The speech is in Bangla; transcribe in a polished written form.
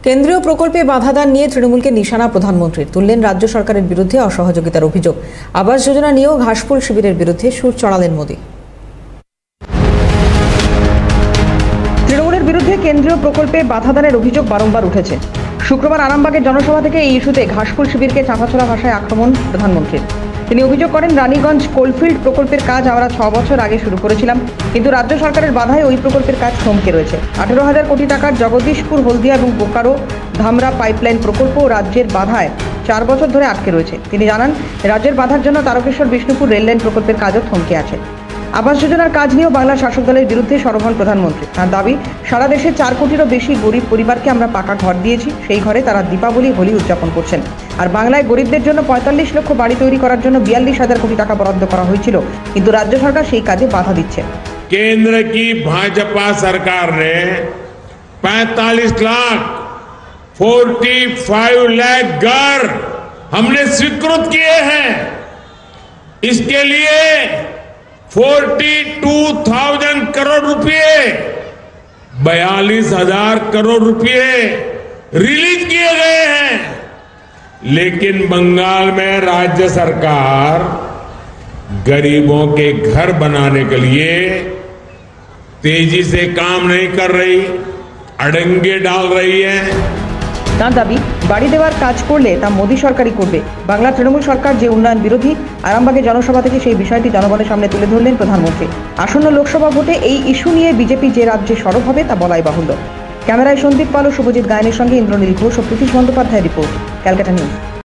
কেন্দ্রীয় প্রকল্পে বাধাদান নিয়ে তৃণমূলকে নিশানা প্রধানমন্ত্রীর, তুললেন রাজ্য সরকারের বিরুদ্ধে অসহযোগিতার অভিযোগ। আবাস যোজনা নিয়েও ঘাসফুল শিবিরের বিরুদ্ধে সুর চড়ালেন মোদী। তৃণমূলের বিরুদ্ধে কেন্দ্রীয় প্রকল্পে বাধাদানের অভিযোগ বারংবার উঠেছে। শুক্রবার আরামবাগের জনসভা থেকে এই ইস্যুতে ঘাসফুল শিবিরকে চাঁচাছোলা ভাষায় আক্রমণ প্রধানমন্ত্রীর। তিনি অভিযোগ করেন, রানীগঞ্জ কোলফিল্ড প্রকল্পের কাজ আমরা 6 বছর আগে শুরু করেছিলাম, কিন্তু রাজ্য সরকারের বাধায় ওই প্রকল্পের কাজ থমকে রয়েছে। 18,000 কোটি টাকার জগদীশপুর, হলদিয়া এবং বোকারো ধামরা পাইপলাইন প্রকল্প রাজ্যের বাধায় 4 বছর ধরে আটকে রয়েছে। তিনি জানান, রাজ্যের বাধার জন্য তারকেশ্বর বিষ্ণুপুর রেললাইন প্রকল্পের কাজও থমকে আছে। আবাস যোজনার কাজ নিয়েও বাংলা শাসক দলের বিরুদ্ধে সরব হন প্রধানমন্ত্রী। তার দাবি, সারা দেশে 4 কোটিরও বেশি গরিব পরিবারকে আমরা পাকা ঘর দিয়েছি, সেই ঘরে তারা দীপাবলি, হোলি উদযাপন করছেন। আর বাংলায় গরিবদের জন্য 45 লক্ষ বাড়ি তৈরি করার জন্য 42,000 কোটি টাকা বরাদ্দ করা হয়েছিল, কিন্তু রাজ্য সরকার সেই কাজে বাধা দিচ্ছে। केंद्र की भाजपा सरकार ने 45 लाख घर हमने स्वीकृत किए हैं। इसके लिए 42,000 करोड़ रुपए, 42,000 करोड़ रुपए रिलीज किए गए हैं। लेकिन बंगाल में राज्य सरकार गरीबों के घर बनाने के लिए तेजी से काम नहीं कर रही, अड़ंगे डाल रही है। তার দাবি, বাড়ি দেওয়ার কাজ করলে তা মোদী সরকারই করবে। বাংলা তৃণমূল সরকার যে উন্নয়ন বিরোধী, আরামবাগের জনসভা থেকে সেই বিষয়টি জনগণের সামনে তুলে ধরলেন প্রধানমন্ত্রী। আসন্ন লোকসভা ভোটে এই ইস্যু নিয়ে বিজেপি যে রাজ্যে সরব হবে তা বলাই বাহুল্য। ক্যামেরায় সন্দীপ পাল ও শুভজিৎ গায়নের সঙ্গে ইন্দ্রনীল ঘোষ ও প্রীতিশ বন্দ্যোপাধ্যায়ের রিপোর্ট, ক্যালকাটা নিউজ।